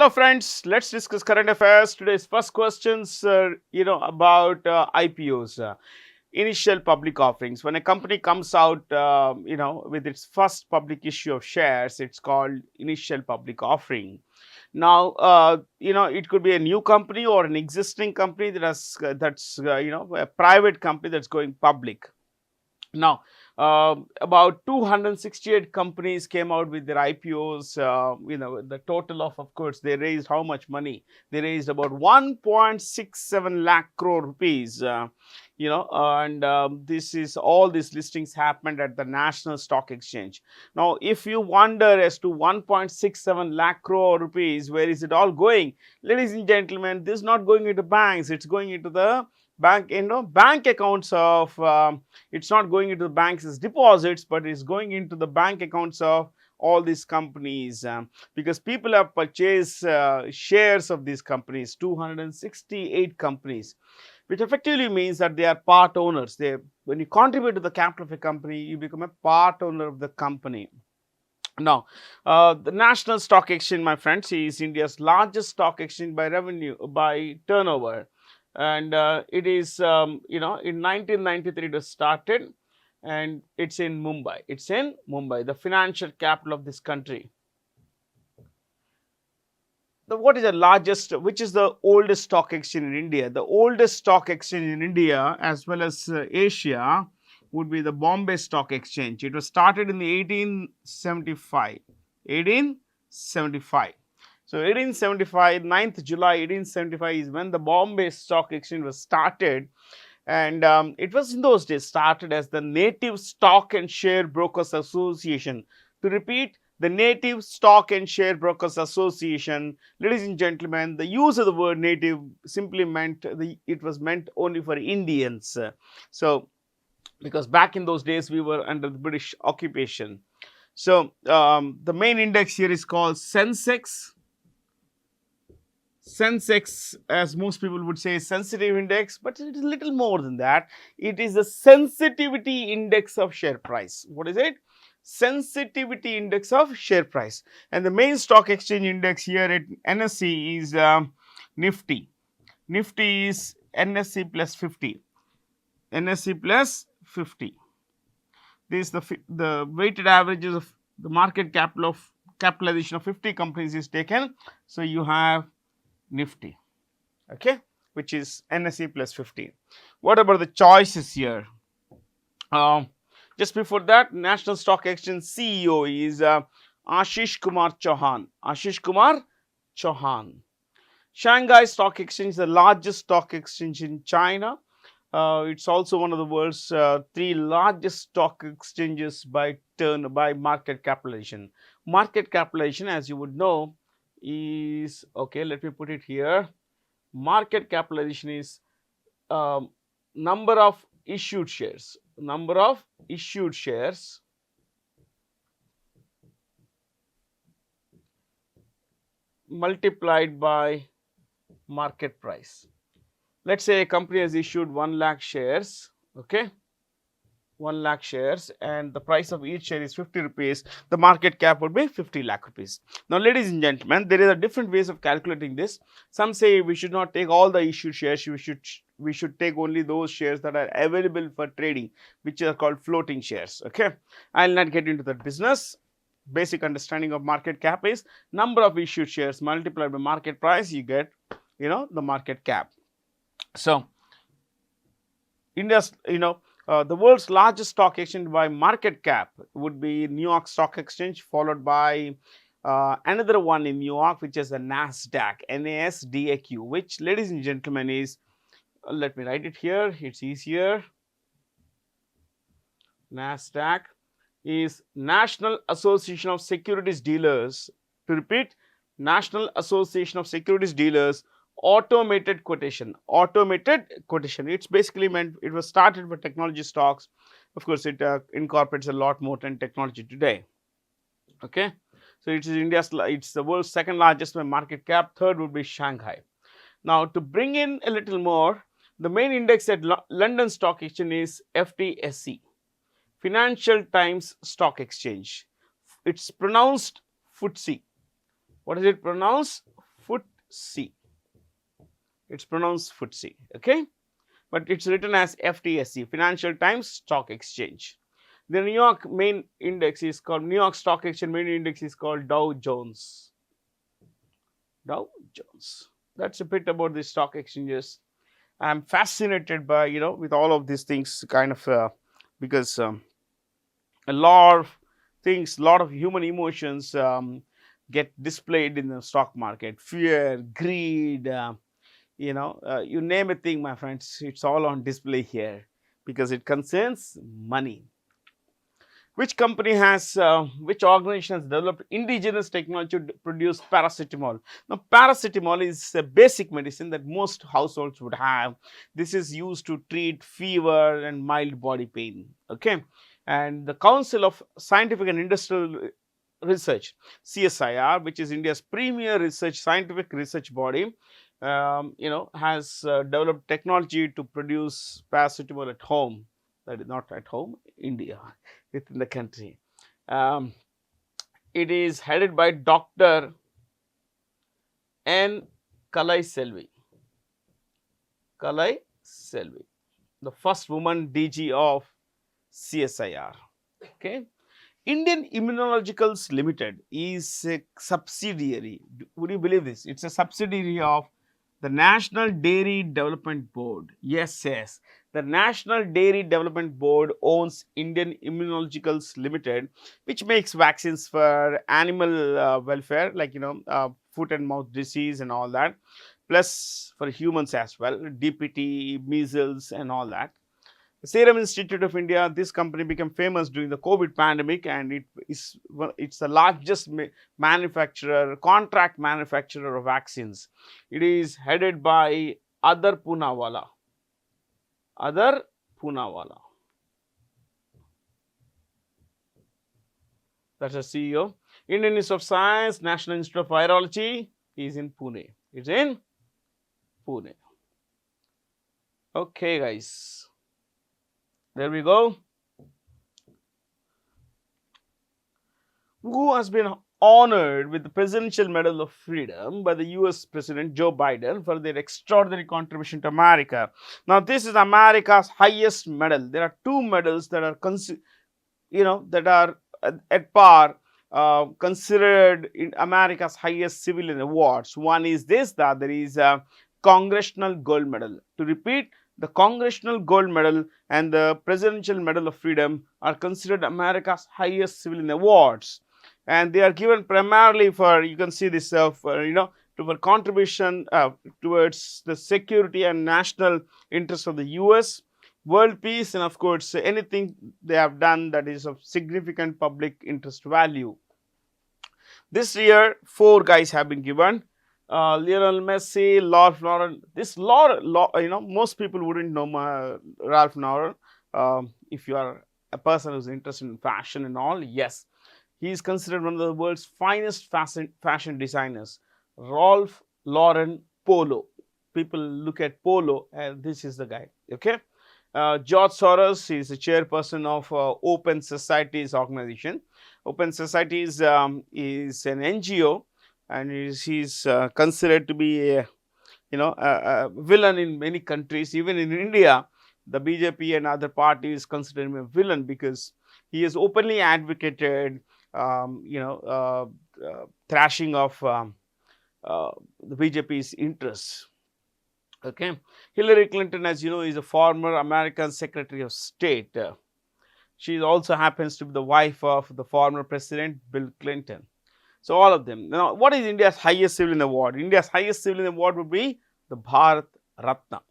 Hello friends, let's discuss current affairs. Today's first questions about IPOs, initial public offerings. When a company comes out with its first public issue of shares, it's called initial public offering. Now it could be a new company or an existing company that's a private company that's going public. Now, about 268 companies came out with their IPOs. The total of course, they raised how much money? They raised about 1.67 lakh crore rupees. This is all these listings happened at the National Stock Exchange. Now, if you wonder as to 1.67 lakh crore rupees, where is it all going? Ladies and gentlemen, this is not going into banks. It's going into the bank accounts of it's not going into the banks as deposits, but it's going into the bank accounts of all these companies because people have purchased shares of these companies, 268 companies, which effectively means that they are part owners. When you contribute to the capital of a company, you become a part owner of the company. Now, the National Stock Exchange, my friends, is India's largest stock exchange by turnover. And it is in 1993 it was started, and it's in Mumbai. It's in Mumbai, the financial capital of this country. What is the largest, which is the oldest stock exchange in India? The oldest stock exchange in India as well as Asia would be the Bombay Stock Exchange. It was started in the 1875. So 1875, 9th July 1875 is when the Bombay Stock Exchange was started, and it was in those days started as the Native Stock and Share Brokers Association. To repeat, the Native Stock and Share Brokers Association. Ladies and gentlemen, the use of the word native simply meant it was meant only for Indians. So, because back in those days we were under the British occupation. So, the main index here is called Sensex. Sensex, as most people would say, sensitive index, but it is little more than that. It is the sensitivity index of share price. What is it? Sensitivity index of share price. And the main stock exchange index here at NSE is Nifty. Nifty is NSE plus 50. NSE plus 50. This is the weighted averages of the market capitalization of 50 companies is taken. So you have Nifty, okay, which is NSE plus 50. What about the choices here? Just before that, National Stock Exchange CEO is Ashish Kumar Chauhan. Ashish Kumar Chauhan. Shanghai Stock Exchange is the largest stock exchange in China. It's also one of the world's 3 largest stock exchanges by market capitalization. Market capitalization, as you would know, is, okay, let me put it here. Market capitalization is number of issued shares. Number of issued shares multiplied by market price. Let's say a company has issued 1 lakh shares, okay, 1 lakh shares, and the price of each share is 50 rupees, the market cap would be 50 lakh rupees. Now, ladies and gentlemen, there is a different ways of calculating this. Some say we should not take all the issued shares, we should take only those shares that are available for trading, which are called floating shares, okay. I will not get into that business. Basic understanding of market cap is number of issued shares multiplied by market price, you get, the market cap. So, India's, the world's largest stock exchange by market cap would be New York Stock Exchange, followed by another one in New York, which is the NASDAQ, NASDAQ, which, ladies and gentlemen, is, let me write it here, it's easier. NASDAQ is National Association of Securities Dealers. To repeat, National Association of Securities Dealers. Automated quotation. It's basically meant, it was started for technology stocks. Of course, it incorporates a lot more than technology today, okay. So it's the world's 2nd largest by market cap. 3rd would be Shanghai. Now, to bring in a little more, the main index at London Stock Exchange is FTSE, Financial Times Stock Exchange. It's pronounced FTSE. What is it pronounced? FTSE. It's pronounced FTSE, okay? But it's written as FTSE, Financial Times Stock Exchange. The New York main index is called, New York Stock Exchange main index is called Dow Jones. Dow Jones. That's a bit about the stock exchanges. I'm fascinated by, with all of these things kind of because a lot of things, a lot of human emotions get displayed in the stock market. Fear, greed, you name a thing, my friends, it's all on display here because it concerns money. Which company has, which organization has developed indigenous technology to produce paracetamol? Now, paracetamol is a basic medicine that most households would have. This is used to treat fever and mild body pain, okay? And the Council of Scientific and Industrial Research, CSIR, which is India's premier scientific research body, has developed technology to produce paracetamol at home. That is not at home, India, within the country. It is headed by Dr. N. Kalai Selvi. Kalai Selvi, the first woman DG of CSIR. Okay. Indian Immunologicals Limited is a subsidiary. Would you believe this? It's a subsidiary of the National Dairy Development Board. Yes. The National Dairy Development Board owns Indian Immunologicals Limited, which makes vaccines for animal welfare, like foot and mouth disease and all that, plus for humans as well, DPT, measles and all that. The Serum Institute of India, this company became famous during the COVID pandemic, and it's the largest contract manufacturer of vaccines. It is headed by Adar Poonawalla. Adar Poonawalla. That's the CEO. Indian Institute of Science, National Institute of Virology is in Pune. It's in Pune. Okay, guys. There we go. Who has been honored with the Presidential Medal of Freedom by the US President Joe Biden for their extraordinary contribution to America? Now, this is America's highest medal. There are two medals that are that are at par, considered in America's highest civilian awards. One is this, the other is a Congressional Gold Medal. To repeat, the Congressional Gold Medal and the Presidential Medal of Freedom are considered America's highest civilian awards, and they are given primarily for, you can see this, for contribution towards the security and national interests of the US, world peace, and of course anything they have done that is of significant public interest value. This year, 4 guys have been given. Lionel Messi, Ralph Lauren. Most people wouldn't know Ralph Lauren. If you are a person who's interested in fashion and all, yes, he is considered one of the world's finest fashion designers. Ralph Lauren Polo. People look at Polo, and this is the guy. Okay. George Soros is the chairperson of Open Societies organization. Open Societies is an NGO. And he's considered to be a villain in many countries. Even in India, the BJP and other parties consider him a villain because he has openly advocated, thrashing of the BJP's interests. Okay, Hillary Clinton, as you know, is a former American Secretary of State. She also happens to be the wife of the former President Bill Clinton. So, all of them. Now, what is India's highest civilian award? India's highest civilian award would be the Bharat Ratna.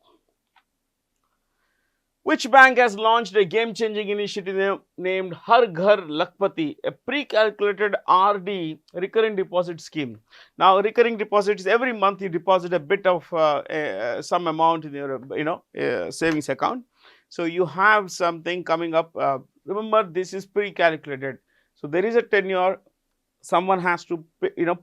Which bank has launched a game-changing initiative named Har Ghar Lakpati, a pre-calculated RD, recurring deposit scheme? Now, recurring deposits, every month you deposit a bit of some amount in your savings account. So, you have something coming up. Remember, this is pre-calculated. So, there is a tenure. Someone has to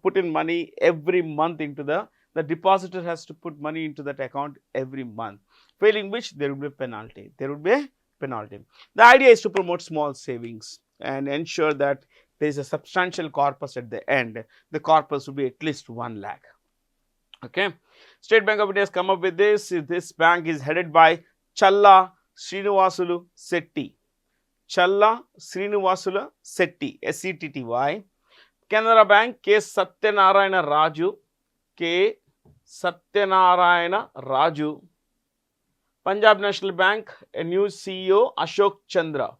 put in money every month into the depositor has to put money into that account every month, failing which there will be a penalty. There will be a penalty. The idea is to promote small savings and ensure that there is a substantial corpus at the end. The corpus will be at least 1 lakh. Okay. State Bank of India has come up with this. This bank is headed by Challa Srinivasulu Setti. Challa Srinivasula Setti, SETTY. Canara Bank, K. Satyanarayana Raju, K. Satyanarayana Raju. Punjab National Bank, a new CEO, Ashok Chandra.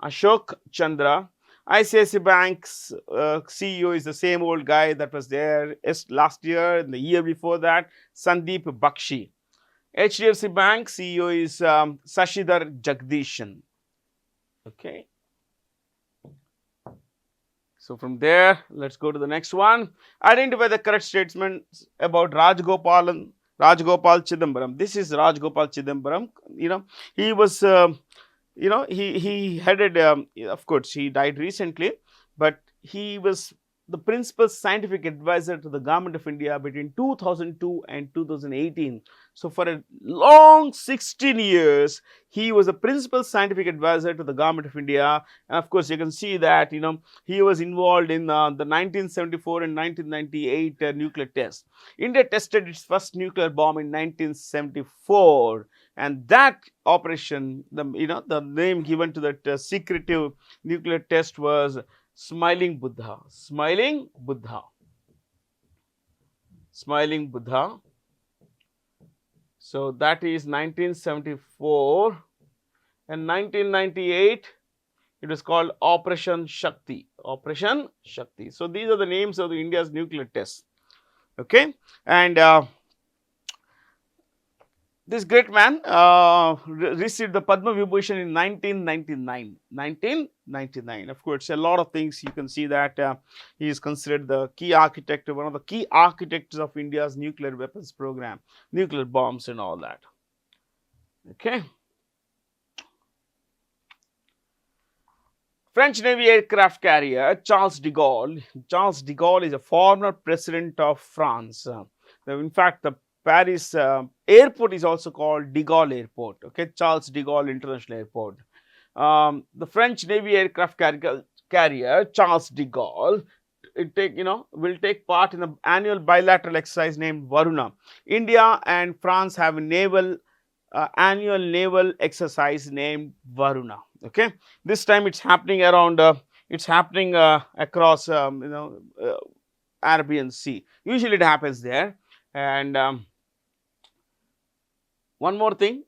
Ashok Chandra. ICICI Bank's CEO is the same old guy that was there last year and the year before that, Sandeep Bakshi. HDFC Bank CEO is Sashidhar Jagdishan. Okay. So from there, let's go to the next one. Identify the correct statements about Rajgopal Chidambaram. This is Rajgopal Chidambaram. He was, he headed, of course, he died recently, but he was the principal scientific advisor to the Government of India between 2002 and 2018. So for a long 16 years, he was a principal scientific advisor to the Government of India. And of course, you can see that, he was involved in the 1974 and 1998 nuclear tests. India tested its first nuclear bomb in 1974. And that operation, the name given to that secretive nuclear test was Smiling Buddha. Smiling Buddha. Smiling Buddha. So that is 1974, and 1998 it was called Operation Shakti. Operation Shakti. So these are the names of the India's nuclear tests. Okay, and this great man received the Padma Vibhushan in 1999. 1999. Of course, a lot of things you can see that he is considered the key architect, one of the key architects of India's nuclear weapons program, nuclear bombs and all that. Okay. French Navy aircraft carrier Charles de Gaulle. Charles de Gaulle is a former president of France. In fact, the Paris airport is also called de Gaulle Airport. Okay, Charles de Gaulle International Airport. The French Navy aircraft carrier Charles de Gaulle will take part in the annual bilateral exercise named Varuna. India and France have a annual naval exercise named Varuna. Okay, this time it's happening around. Across Arabian Sea. Usually it happens there. And one more thing,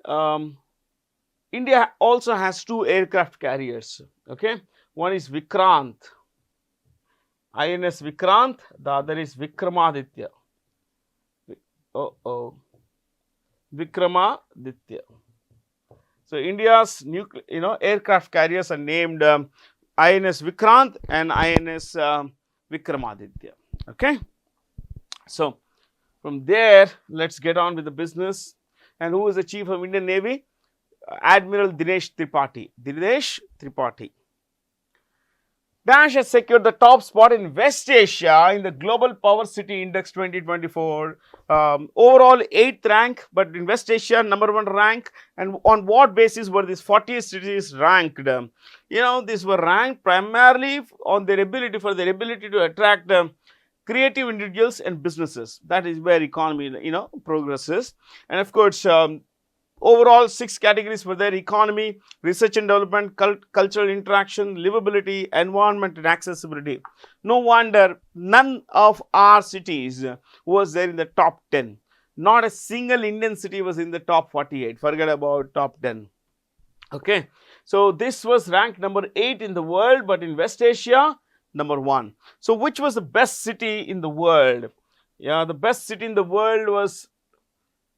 India also has two aircraft carriers. Okay, one is Vikrant, INS Vikrant, the other is Vikramaditya. Vikramaditya. So India's aircraft carriers are named INS Vikrant and INS Vikramaditya. Okay, so from there, let's get on with the business. And who is the Chief of Indian Navy? Admiral Dinesh Tripathi. Dinesh Tripathi. Dash has secured the top spot in West Asia in the Global Power City Index 2024. Overall 8th rank, but in West Asia #1 rank. And on what basis were these 40 cities ranked? These were ranked primarily on their ability to attract creative individuals and businesses. That is where economy progresses. And of course, overall 6 categories were there: economy, research and development, cultural interaction, livability, environment and accessibility. No wonder none of our cities was there in the top 10. Not a single Indian city was in the top 48. Forget about top 10. Okay, so this was ranked number 8 in the world, but in West Asia, number 1. So which was the best city in the world? Yeah, the best city in the world was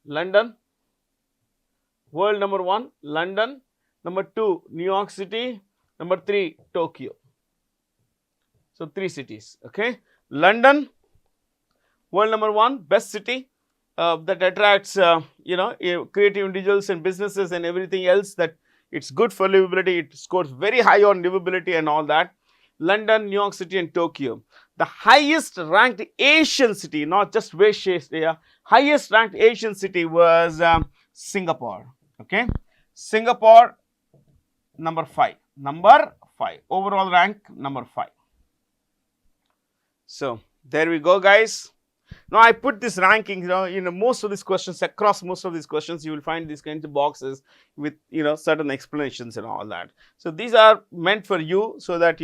London. World number 1, London. Number 2, New York City. Number 3, Tokyo. So 3 cities. Okay, London, world number 1, best city that attracts creative individuals and businesses and everything else, that it's good for livability. It scores very high on livability and all that. London, New York City and Tokyo. The highest ranked Asian city, not just West Asia, highest ranked Asian city was Singapore. Okay, Singapore number 5. Overall rank number 5. So there we go, guys. Now I put this ranking, most of these questions, across most of these questions you will find these kinds of boxes with certain explanations and all that. So these are meant for you, so that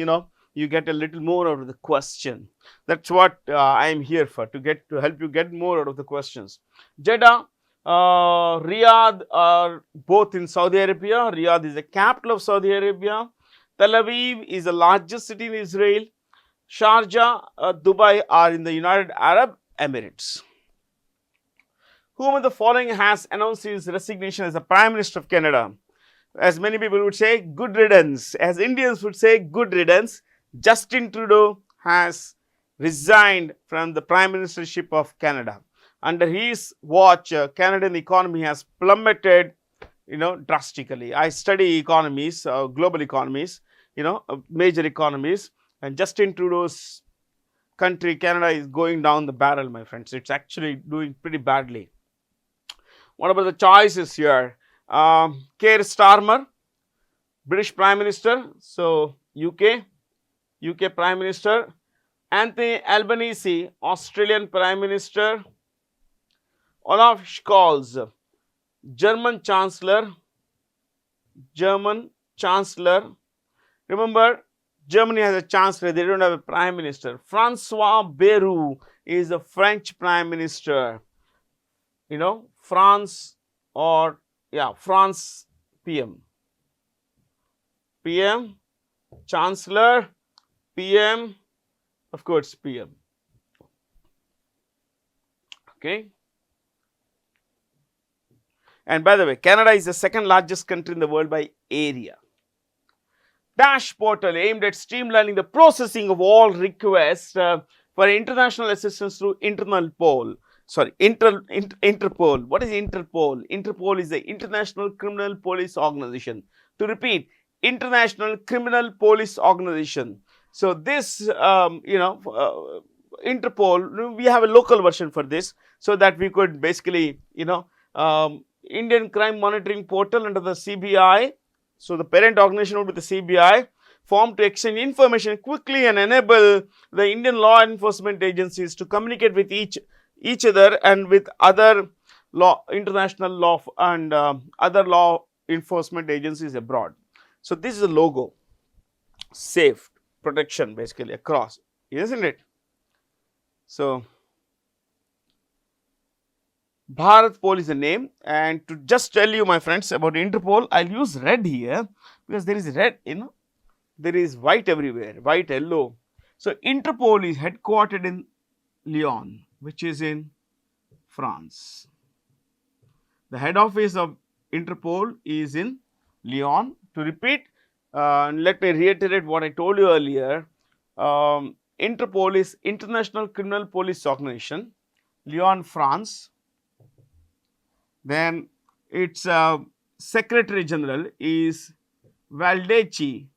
you get a little more out of the question. That's what I am here for, to help you get more out of the questions. Jeddah, Riyadh are both in Saudi Arabia. Riyadh is the capital of Saudi Arabia. Tel Aviv is the largest city in Israel. Sharjah, Dubai are in the United Arab Emirates. Whom of the following has announced his resignation as the Prime Minister of Canada? As many people would say, good riddance. As Indians would say, good riddance. Justin Trudeau has resigned from the Prime Ministership of Canada. Under his watch, Canadian economy has plummeted, drastically. I study economies, global economies, major economies, and Justin Trudeau's country, Canada, is going down the barrel, my friends. It's actually doing pretty badly. What about the choices here? Keir Starmer, British Prime Minister, so UK Prime Minister. Anthony Albanese, Australian Prime Minister. Olaf Scholz, German Chancellor. Remember, Germany has a chancellor, they don't have a prime minister. Francois Bayrou is the French Prime Minister. France PM. Chancellor, PM, of course, PM. Okay. And by the way, Canada is the second largest country in the world by area. Dash portal aimed at streamlining the processing of all requests for international assistance through Interpol. What is Interpol? Interpol is the International Criminal Police Organization. To repeat, International Criminal Police Organization. So this, Interpol, we have a local version for this, so that we could basically, Indian Crime Monitoring Portal under the CBI. So the parent organization would be the CBI, formed to exchange information quickly and enable the Indian law enforcement agencies to communicate with each other and with other international law and other law enforcement agencies abroad. So this is a logo, safe protection basically across, isn't it? So Bharatpol is the name, and to just tell you, my friends, about Interpol, I'll use red here because there is red, there is white everywhere, white, yellow. So Interpol is headquartered in Lyon, which is in France. The head office of Interpol is in Lyon. To repeat, let me reiterate what I told you earlier. Interpol is International Criminal Police Organization, Lyon, France. Then its Secretary General is Valdeci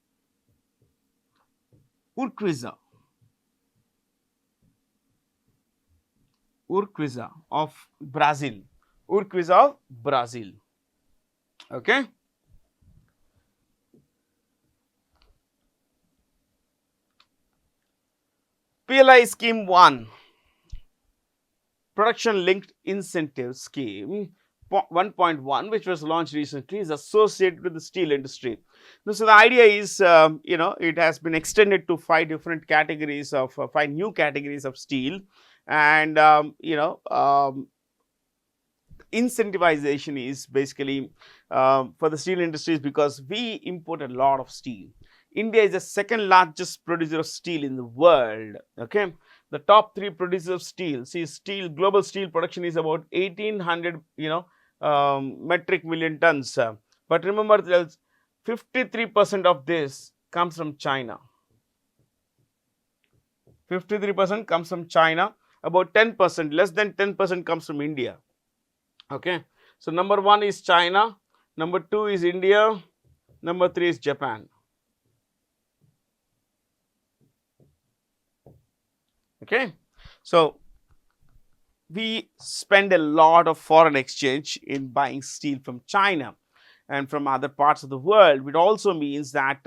Urquiza of Brazil. Okay. PLI Scheme 1, Production Linked Incentive Scheme 1.1, which was launched recently, is associated with the steel industry. So the idea is, it has been extended to 5 new categories of steel, and incentivization is basically for the steel industries, because we import a lot of steel. India is the second largest producer of steel in the world. Okay, the top 3 producers of steel. See, global steel production is about 1800 metric million tons. But remember, 53% of this comes from China. 53% comes from China. About 10%, less than 10% comes from India. Okay, so number 1 is China, number 2 is India, number 3 is Japan. Okay, so we spend a lot of foreign exchange in buying steel from China and from other parts of the world, which also means that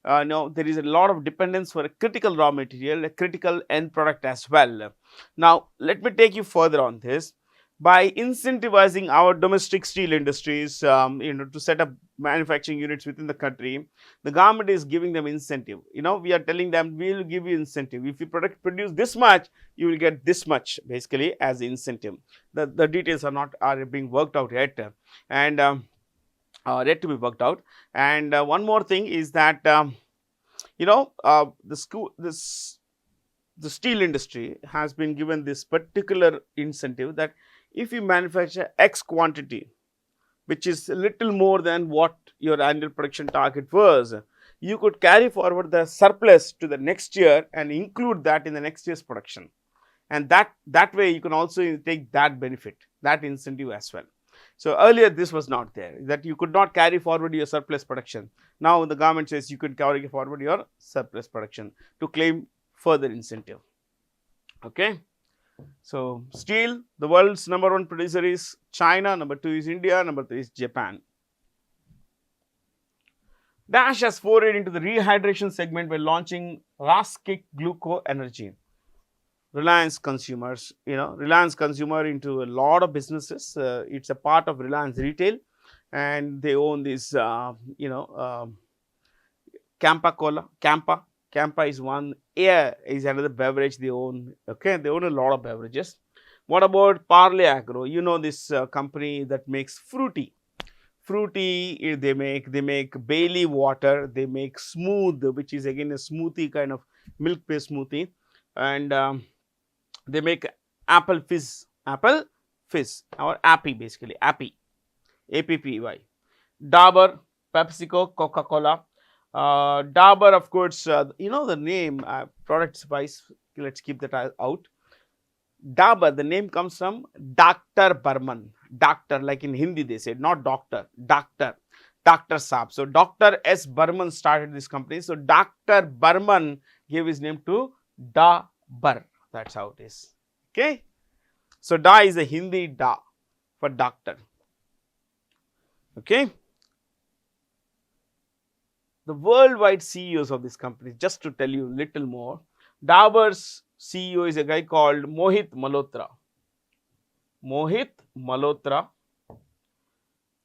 no, there is a lot of dependence for a critical raw material, a critical end product as well. Now, let me take you further on this. By incentivizing our domestic steel industries, to set up manufacturing units within the country, the government is giving them incentive. We are telling them, we will give you incentive. If you produce this much, you will get this much basically as incentive. The details are being worked out yet, and yet to be worked out. And one more thing is that the steel industry has been given this particular incentive that if you manufacture X quantity, which is a little more than what your annual production target was, you could carry forward the surplus to the next year and include that in the next year's production. And that way you can also take that benefit, that incentive as well. So earlier this was not there, that you could not carry forward your surplus production. Now the government says you could carry forward your surplus production to claim further incentive. Okay. So steel, the world's #1 producer is China, #2 is India, #3 is Japan. Dash has forayed into the rehydration segment by launching Raskik Gluco Energy. Reliance consumers, Reliance consumer into a lot of businesses. It's a part of Reliance Retail, and they own this, Campa Cola, Campa is one, is another beverage they own. Okay, they own a lot of beverages. What about Parley Agro? This company that makes fruity. They make Bailey water, they make Smooth, which is again a smoothie kind of milk-based smoothie, and they make Apple Fizz or Appy basically, Appy, APPY. Dabur, PepsiCo, Coca-Cola. Dabur, of course, the name, product wise, let's keep that out. Dabur, the name comes from Dr. Burman. Doctor, like in Hindi they said, not doctor, Dr. Saab. So Dr. S. Burman started this company. So Dr. Burman gave his name to Dabur. That's how it is. Okay. So Da is a Hindi Da for doctor. Okay. The worldwide CEOs of this company, just to tell you a little more, Dabur's CEO is a guy called Mohit Malhotra.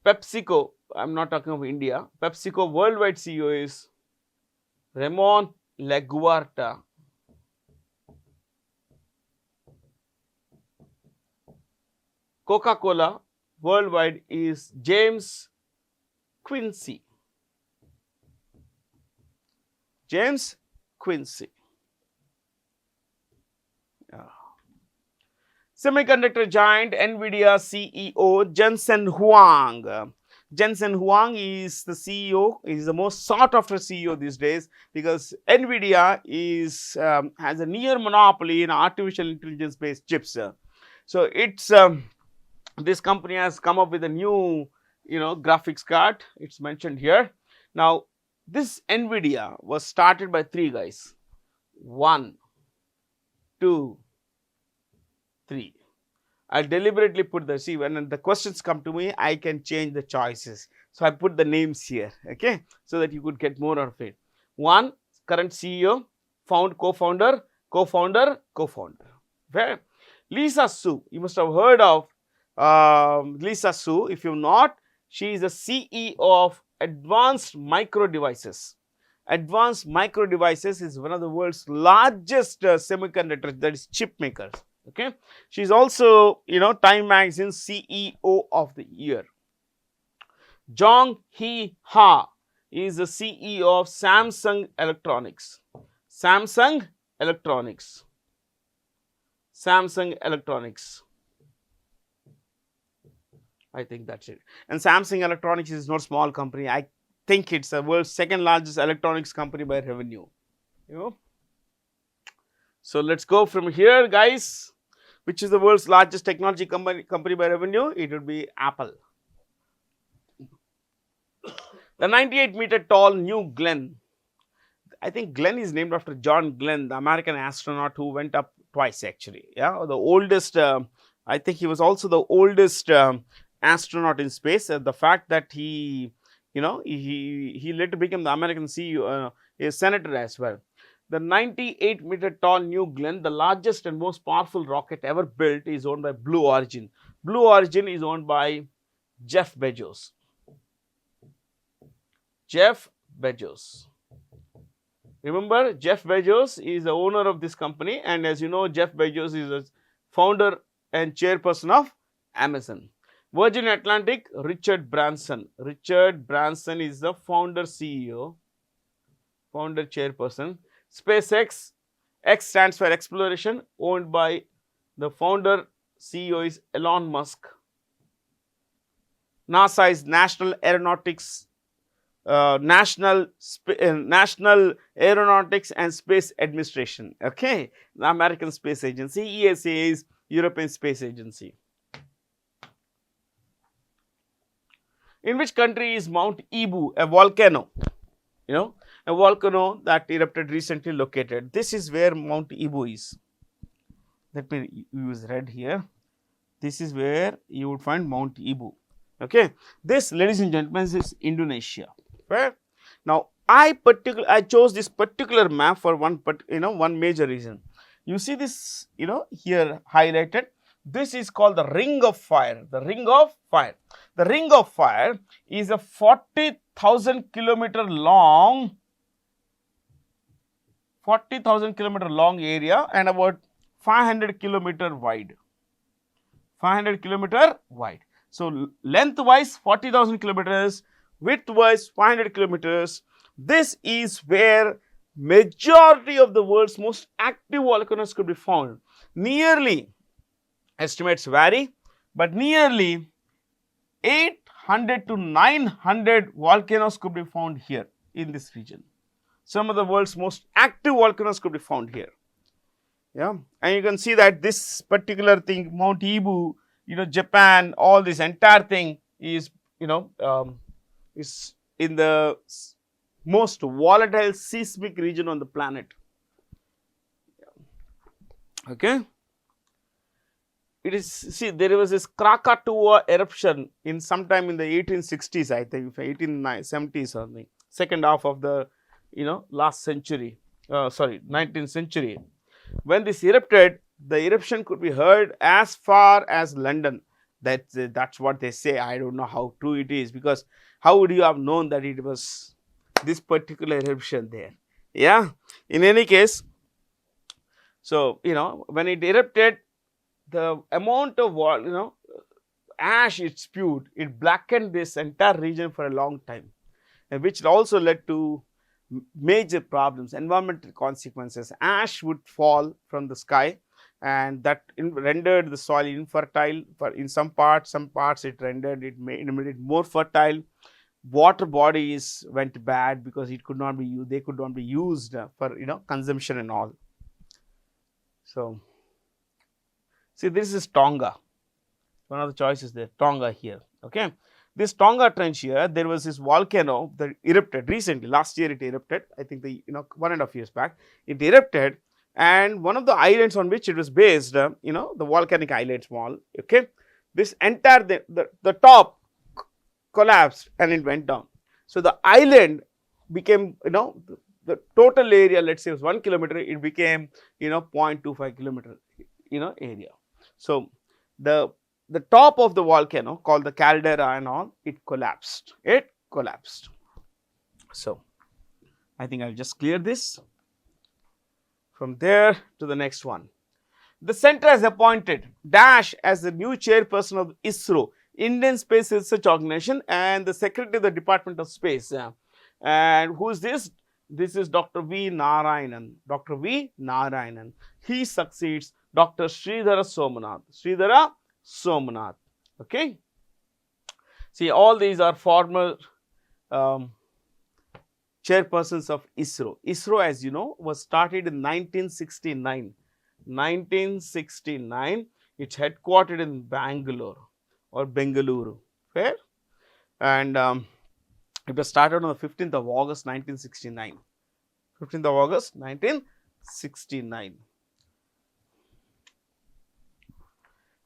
PepsiCo, I'm not talking of India, PepsiCo worldwide CEO is Ramon Laguarta. Coca-Cola worldwide is James Quincy. Semiconductor giant NVIDIA CEO Jensen Huang. Jensen Huang is the CEO, is the most sought after CEO these days, because NVIDIA has a near monopoly in artificial intelligence based chips. So it's this company has come up with a new graphics card. It's mentioned here. Now this NVIDIA was started by 3 guys. 1, 2, 3. I deliberately put when the questions come to me, I can change the choices. So I put the names here, okay, so that you could get more of it. 1, current CEO, co-founder. Where? Lisa Su, you must have heard of Lisa Su. If you've not, she is the CEO of Advanced Micro Devices. Advanced Micro Devices is one of the world's largest semiconductor, that is chip makers. Okay, she is also Time Magazine CEO of the Year. Jong Hee Ha is the CEO of Samsung Electronics. I think that's it. And Samsung Electronics is not a small company. I think it's the world's 2nd largest electronics company by revenue. So let's go from here, guys. Which is the world's largest technology company by revenue? It would be Apple. The 98-meter tall New Glenn. I think Glenn is named after John Glenn, the American astronaut who went up twice actually. Yeah, the oldest. I think he was also the oldest astronaut in space. The fact that he later became the American CEO, a senator as well. The 98-meter tall New Glenn, the largest and most powerful rocket ever built, is owned by Blue Origin. Blue Origin is owned by Jeff Bezos. Jeff Bezos. Remember, Jeff Bezos is the owner of this company, and as you know, Jeff Bezos is the founder and chairperson of Amazon. Virgin Atlantic, Richard Branson. Richard Branson is the founder CEO, founder chairperson. SpaceX, X stands for exploration, owned by the founder CEO is Elon Musk. NASA is National Aeronautics and Space Administration, okay, the American Space Agency. ESA is European Space Agency. In which country is Mount Ibu, a volcano, a volcano that erupted recently located? This is where Mount Ibu is. Let me use red here. This is where you would find Mount Ibu, okay. This, ladies and gentlemen, is Indonesia. Right? Now, I chose this particular map for one major reason. You see this, here highlighted. This is called the Ring of Fire. The Ring of Fire. The Ring of Fire is a 40,000 kilometer long, area and about 500 kilometer wide. 500 kilometer wide. So lengthwise 40,000 kilometers. Width-wise 500 kilometers. This is where majority of the world's most active volcanoes could be found. Nearly, estimates vary, but nearly 800 to 900 volcanoes could be found here in this region. Some of the world's most active volcanoes could be found here. Yeah, and you can see that this particular thing, Mount Ibu, Japan, all this entire thing is, is in the most volatile seismic region on the planet. Okay. It is, see, there was this Krakatoa eruption in sometime in the 1860s, I think, 1870s or something, second half of the, last century, 19th century. When this erupted, the eruption could be heard as far as London. That's what they say. I don't know how true it is, because how would you have known that it was this particular eruption there? Yeah. In any case, so when it erupted, the amount of ash it spewed, it blackened this entire region for a long time, and which also led to major problems, environmental consequences. Ash would fall from the sky, and that rendered the soil infertile. For in some parts it rendered it made it more fertile. Water bodies went bad because it could not be used. They could not be used for consumption and all. So, see, this is Tonga. One of the choices there, Tonga here. Okay, this Tonga Trench here, there was this volcano that erupted recently. Last year it erupted. I think 1.5 years back it erupted. And one of the islands on which it was based, the volcanic island small, okay, this entire, the top collapsed and it went down. So the island became, the total area, let's say was 1 kilometer, it became, 0.25 kilometer, area. So the top of the volcano called the caldera and all, it collapsed. So I think I'll just clear this. From there to the next one. The center has appointed Dash as the new chairperson of ISRO, Indian Space Research Organization, and the secretary of the Department of Space. And who is this? This is Dr. V. Narayanan. Dr. V. Narayanan. He succeeds Dr. Sridhara Somanath. Okay. See, all these are former chairpersons of ISRO. ISRO, as you know, was started in 1969. 1969, it's headquartered in Bangalore or Bengaluru, fair? And it was started on the 15th of August 1969. 15th of August 1969.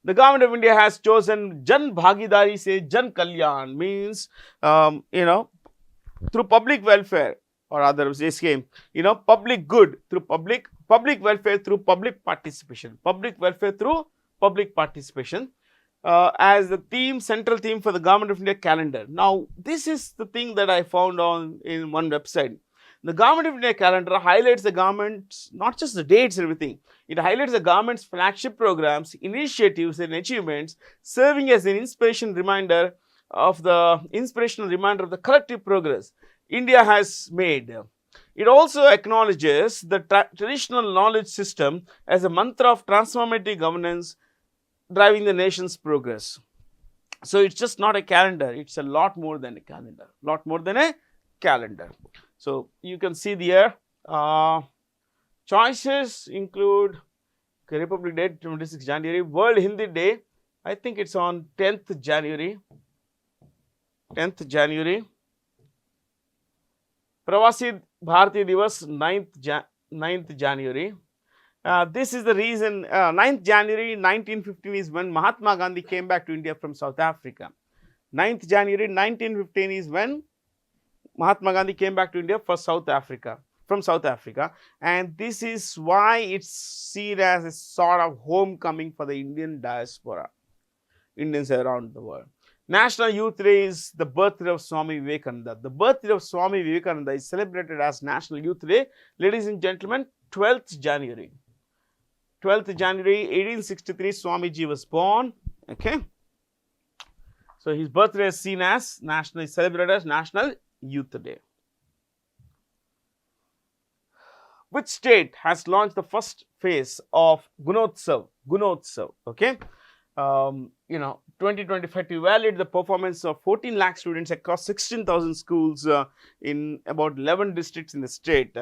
The government of India has chosen Jan Bhagidari se Jan Kalyan, means through public welfare, or other scheme, public good through public welfare through public participation, as the central theme for the Government of India calendar. Now, this is the thing that I found in one website. The Government of India calendar highlights the government's, not just the dates and everything, it highlights the government's flagship programs, initiatives and achievements, serving as an inspirational reminder of the collective progress India has made. It also acknowledges the traditional knowledge system as a mantra of transformative governance driving the nation's progress. So, it's just not a calendar, it's a lot more than a calendar, So, you can see here, choices include Republic Day 26 January, World Hindi Day, I think it's on 10th January, Pravasi Bharati Divas 9th January. This is the reason, 9th January 1915 is when Mahatma Gandhi came back to India from South Africa. 9th January 1915 is when Mahatma Gandhi came back to India from South Africa, and this is why it's seen as a sort of homecoming for the Indian diaspora, Indians around the world. National Youth Day is the birthday of Swami Vivekananda. The birthday of Swami Vivekananda is celebrated as National Youth Day, ladies and gentlemen, 12th January. 12th January 1863, Swamiji was born. Okay. So, his birthday is seen as celebrated as National Youth Day. Which state has launched the first phase of Gunotsav? Okay. 2025 to evaluate the performance of 14 lakh students across 16,000 schools in about 11 districts in the state.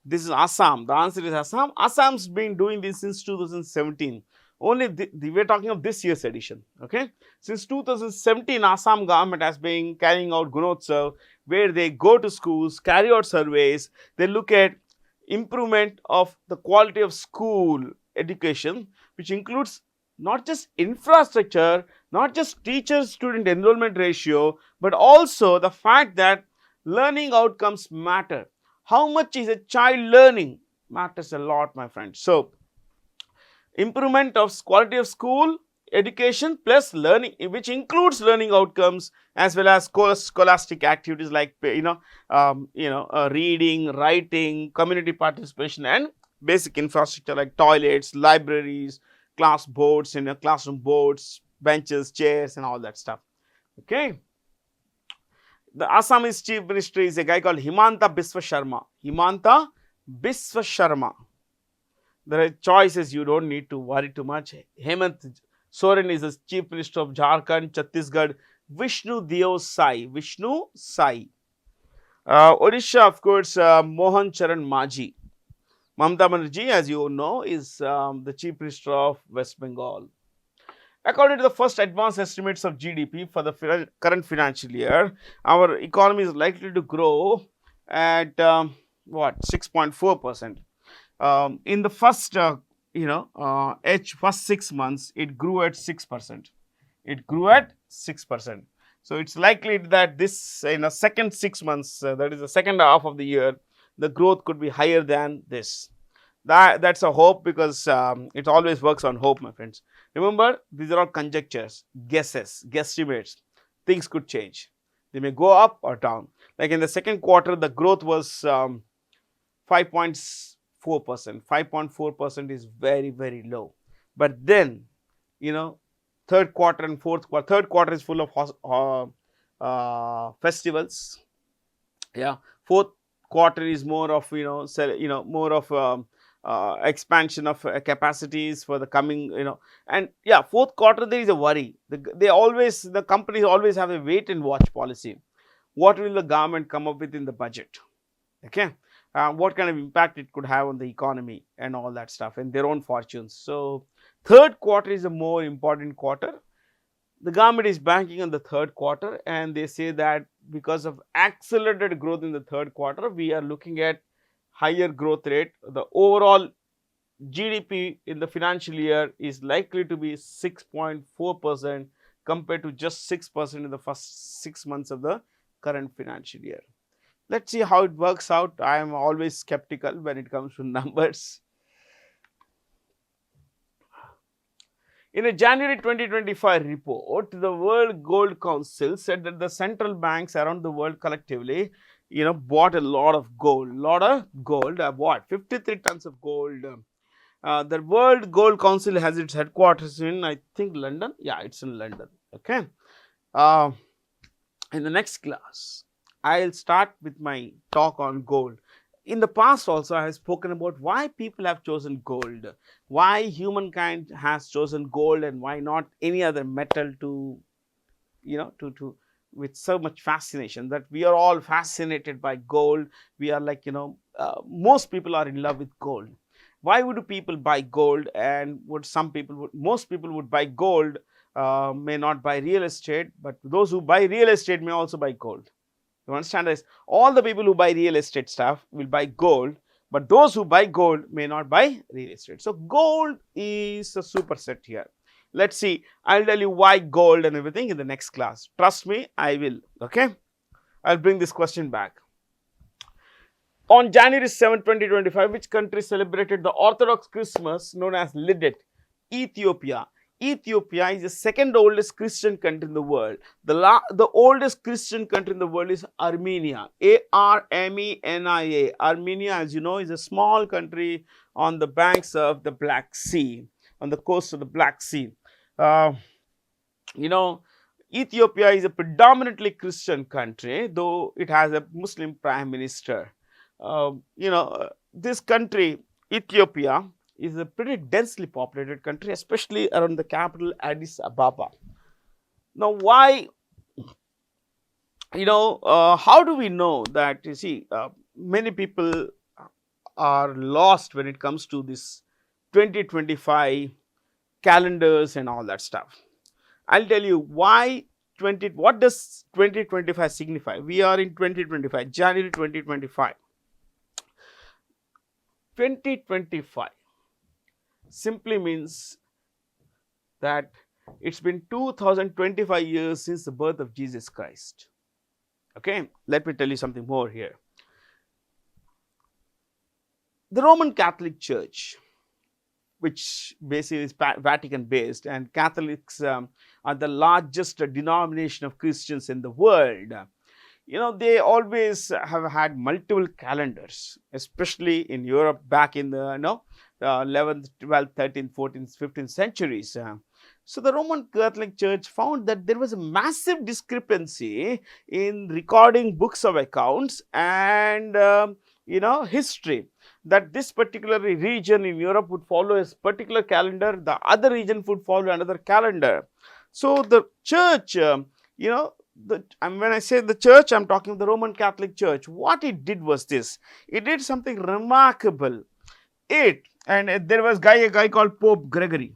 This is Assam. The answer is Assam. Assam's been doing this since 2017. Only we're talking of this year's edition. Okay. Since 2017, Assam government has been carrying out Gunotsav, where they go to schools, carry out surveys, they look at improvement of the quality of school education, which includes not just infrastructure, not just teacher-student enrollment ratio, but also the fact that learning outcomes matter. How much is a child learning matters a lot, my friends. So, improvement of quality of school education plus learning, which includes learning outcomes as well as scholastic activities like reading, writing, community participation, and basic infrastructure like toilets, libraries, class boards, classroom boards, benches, chairs, and all that stuff. Okay. The Assamese Chief Minister is a guy called Himanta Biswa Sharma. There are choices, you don't need to worry too much. Hemant Soren is the Chief Minister of Jharkhand, Chhattisgarh. Vishnu Deo Sai. Odisha, of course, Mohan Charan Maji. Mamata Banerjee, as you know, is the Chief Minister of West Bengal. According to the first advanced estimates of GDP for the current financial year, our economy is likely to grow at 6.4%. In the first, first 6 months, it grew at 6%. So, it's likely that this second 6 months, that is the second half of the year, the growth could be higher than this. That's a hope, because it always works on hope, my friends. Remember, these are all conjectures, guesses, guesstimates. Things could change. They may go up or down. Like in the second quarter, the growth was 5.4%. 5.4% is very, very low. But then, third quarter and fourth quarter. Third quarter is full of festivals. Yeah. Fourth quarter is more of expansion of capacities for the coming, and yeah, fourth quarter there is a worry. The companies always have a wait and watch policy. What will the government come up with in the budget? Okay. What kind of impact it could have on the economy and all that stuff and their own fortunes. So, third quarter is a more important quarter. The government is banking on the third quarter, and they say that because of accelerated growth in the third quarter, we are looking at higher growth rate. The overall GDP in the financial year is likely to be 6.4% compared to just 6% in the first 6 months of the current financial year. Let's see how it works out. I am always skeptical when it comes to numbers. In a January 2025 report, the World Gold Council said that the central banks around the world collectively, bought a lot of gold. What? 53 tons of gold. The World Gold Council has its headquarters in, I think, London. Yeah, it's in London. Okay. In the next class, I'll start with my talk on gold. In the past also, I have spoken about why people have chosen gold, why humankind has chosen gold and why not any other metal to, with so much fascination, that we are all fascinated by gold. We are like, most people are in love with gold. Why would people buy gold, and most people would buy gold, may not buy real estate, but those who buy real estate may also buy gold. You understand this? All the people who buy real estate stuff will buy gold, but those who buy gold may not buy real estate. So, gold is a superset here. Let's see, I'll tell you why gold and everything in the next class. Trust me, I will. Okay, I'll bring this question back. On January 7, 2025, which country celebrated the Orthodox Christmas known as Lidet? Ethiopia. Ethiopia is the second oldest Christian country in the world. The oldest Christian country in the world is Armenia. Armenia. Armenia, as you know, is a small country on the banks of the Black Sea, on the coast of the Black Sea. Ethiopia is a predominantly Christian country, though it has a Muslim prime minister. This country, Ethiopia, is a pretty densely populated country, especially around the capital Addis Ababa. Now, why, how do we know that, many people are lost when it comes to this 2025 calendars and all that stuff. I'll tell you why. What does 2025 signify? We are in 2025, January 2025. 2025 simply means that it's been 2025 years since the birth of Jesus Christ. Okay, let me tell you something more here. The Roman Catholic Church, which basically is Vatican based, and Catholics are the largest denomination of Christians in the world. They always have had multiple calendars, especially in Europe back in the 11th, 12th, 13th, 14th, 15th centuries. So, the Roman Catholic Church found that there was a massive discrepancy in recording books of accounts and, history, that this particular region in Europe would follow a particular calendar, the other region would follow another calendar. So, the church, when I say the church, I am talking the Roman Catholic Church. What it did was this: it did something remarkable. And there was a guy called Pope Gregory.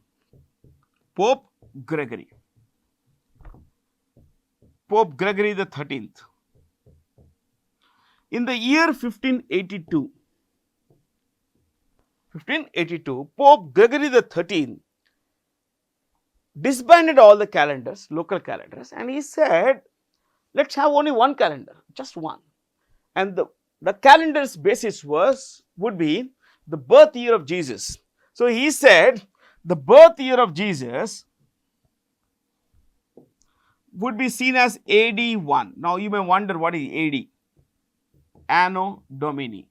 Pope Gregory the 13th. In the year 1582, Pope Gregory the 13th disbanded all the calendars, local calendars, and he said, let's have only one calendar, just one. And the calendar's basis would be the birth year of Jesus. So, he said the birth year of Jesus would be seen as AD 1. Now, you may wonder what is AD? Anno Domini.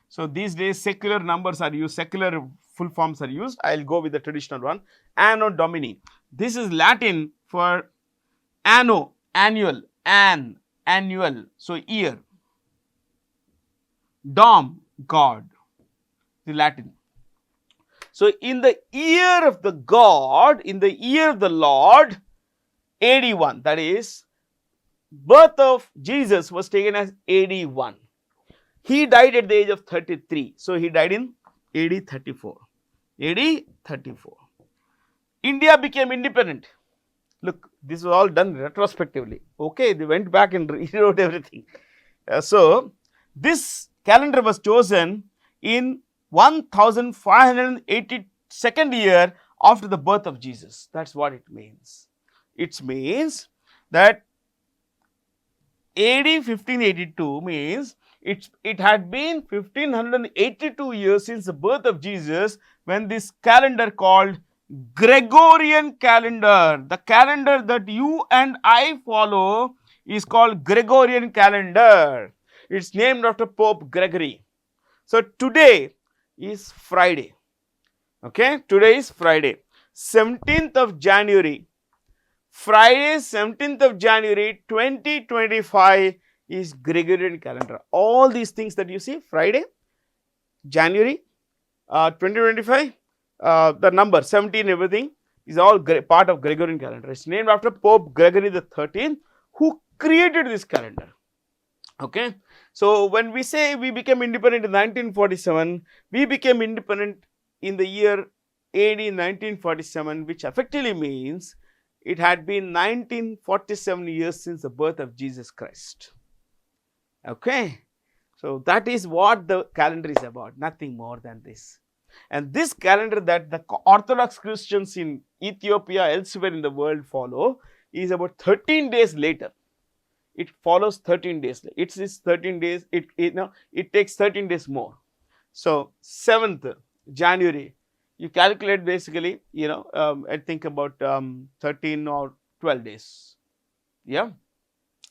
So, these days secular numbers are used, secular full forms are used. I will go with the traditional one, Anno Domini. This is Latin for anno, annual, annual, so year. Dom, God, the Latin. So, in the year of the God, in the year of the Lord, AD 1, that is, birth of Jesus was taken as AD 1. He died at the age of 33. So, he died in AD 34. AD 34. India became independent. Look, this was all done retrospectively. Okay, they went back and rewrote everything. So, this calendar was chosen in 1582nd year after the birth of Jesus. That's what it means. It means that AD 1582 means it had been 1582 years since the birth of Jesus when this calendar called Gregorian calendar. The calendar that you and I follow is called Gregorian calendar. It's named after Pope Gregory. So today is Friday. Okay, today is Friday, 17th of January. Friday, 17th of January 2025 is Gregorian calendar. All these things that you see, Friday, January 2025, the number 17, everything is all part of Gregorian calendar. It's named after Pope Gregory the 13th, who created this calendar. Okay, so when we say we became independent in 1947, we became independent in the year AD 1947, which effectively means it had been 1947 years since the birth of Jesus Christ. Okay, so that is what the calendar is about, nothing more than this. And this calendar that the Orthodox Christians in Ethiopia, elsewhere in the world follow, is about 13 days later. It follows 13 days. It is 13 days. It takes 13 days more. So 7th January, you calculate basically, I think about 13 or 12 days. Yeah,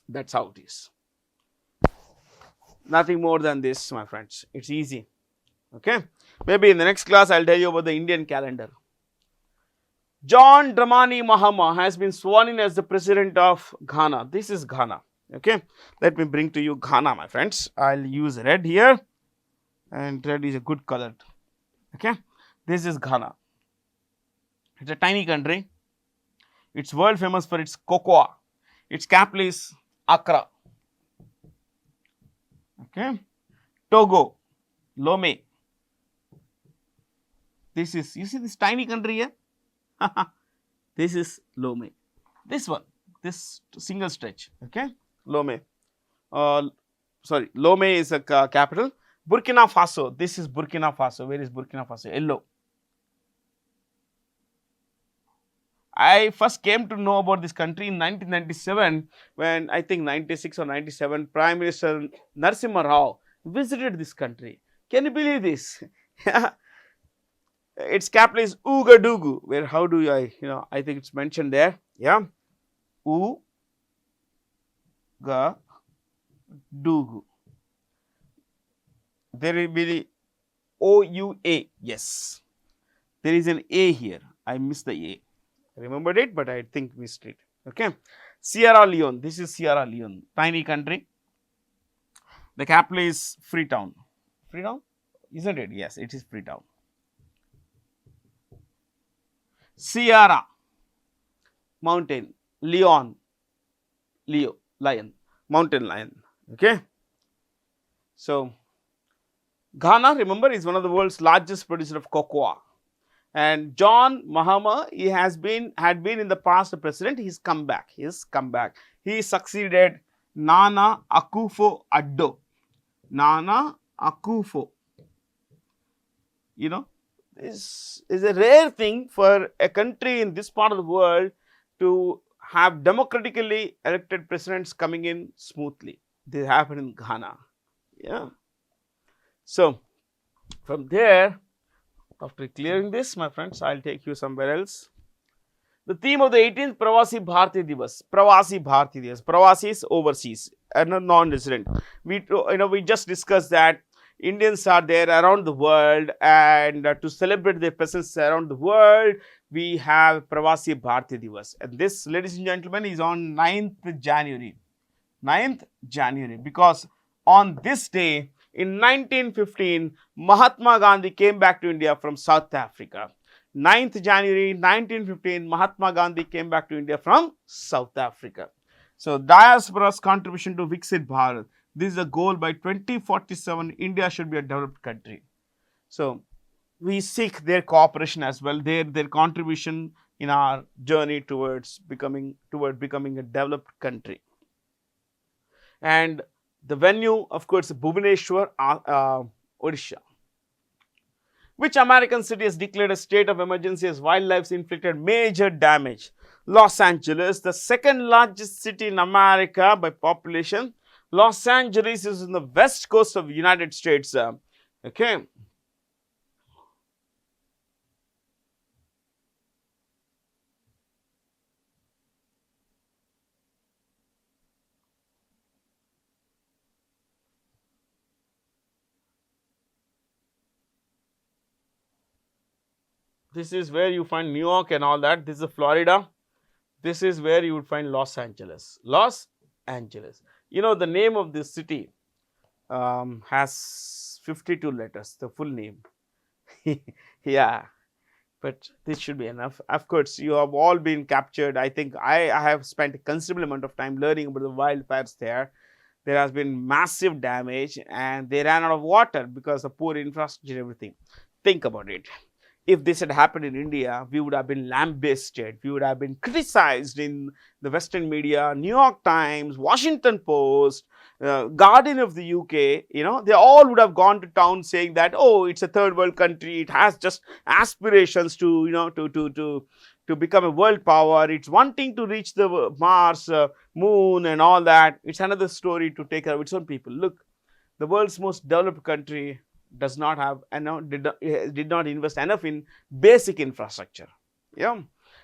that's how it is. Nothing more than this, my friends. It's easy. Okay, maybe in the next class I'll tell you about the Indian calendar. John Dramani Mahama has been sworn in as the president of Ghana. This is Ghana. Okay, let me bring to you Ghana, my friends. I'll use red here, and red is a good color. Okay, this is Ghana. It's a tiny country. It's world famous for its cocoa. Its capital is Accra. Okay, Togo, Lomé. This is, you see this tiny country here? This is Lomé. This one, this single stretch. Okay, Lomé. Lomé is a capital. Burkina Faso. This is Burkina Faso. Where is Burkina Faso? Yellow. I first came to know about this country in 1997 when I think 96 or 97 Prime Minister Narasimha Rao visited this country. Can you believe this? Its capital is Ouagadougou. Where how do I think it's mentioned there. Yeah, Ouagadougou. There will be O-U-A. Yes, there is an A here. I missed the A. I remembered it, but I think missed it. Okay, Sierra Leone. This is Sierra Leone, tiny country. The capital is Freetown. Freetown, isn't it? Yes, it is Freetown. Sierra mountain, lion, mountain lion. Okay, so Ghana, remember, is one of the world's largest producer of cocoa. And John Mahama, he had been in the past the president. He's come back. He succeeded Nana Akufo-Addo. Nana Akufo. This is a rare thing for a country in this part of the world to have democratically elected presidents coming in smoothly. This happened in Ghana. Yeah. So from there, after clearing this, my friends, I'll take you somewhere else. The theme of the 18th Pravasi Bharati Divas. Pravasi Bharati Divas. Pravasi is overseas and a non-resident. We just discussed that Indians are there around the world, and to celebrate their presence around the world, we have Pravasi Bharati Divas. And this, ladies and gentlemen, is on 9th January. 9th January, because on this day, in 1915, Mahatma Gandhi came back to India from South Africa. 9th January 1915, Mahatma Gandhi came back to India from South Africa. So, Diaspora's contribution to Viksit Bharat. This is a goal by 2047, India should be a developed country. So, we seek their cooperation as well, their contribution in our journey towards becoming a developed country. And the venue, of course, Bhubaneswar, Odisha. Which American city has declared a state of emergency as wildlife inflicted major damage? Los Angeles, the second largest city in America by population. Los Angeles is in the west coast of the United States. Okay. This is where you find New York and all that. This is Florida. This is where you would find Los Angeles. Los Angeles. You know, the name of this city has 52 letters, the full name. Yeah, but this should be enough. Of course, you have all been captured. I think I have spent a considerable amount of time learning about the wildfires there. There has been massive damage and they ran out of water because of poor infrastructure and everything. Think about it. If this had happened in India, we would have been lambasted, we would have been criticized in the Western media, New York Times, Washington Post, Guardian of the UK, you know, they all would have gone to town saying that, oh, it's a third world country, it has just aspirations to, you know, to become a world power, it's wanting to reach the Mars, moon and all that. It's another story to take care of its own people. Look, the world's most developed country does not have did not invest enough in basic infrastructure. Yeah,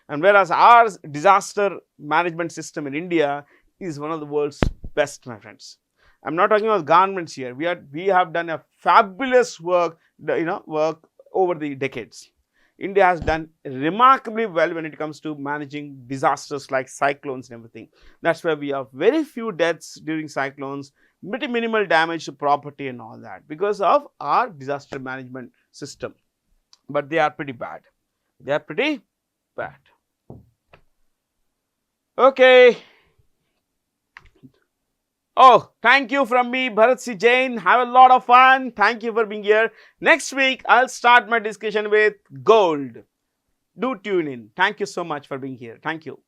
and whereas our disaster management system in India is one of the world's best, my friends. I'm not talking about governments here. We have done a fabulous work, work over the decades. India has done remarkably well when it comes to managing disasters like cyclones and everything. That's why we have very few deaths during cyclones, pretty minimal damage to property and all that because of our disaster management system. But they are pretty bad. They are pretty bad. Okay. Oh, thank you from me, Bharat C. Jain. Have a lot of fun. Thank you for being here. Next week, I'll start my discussion with gold. Do tune in. Thank you so much for being here. Thank you.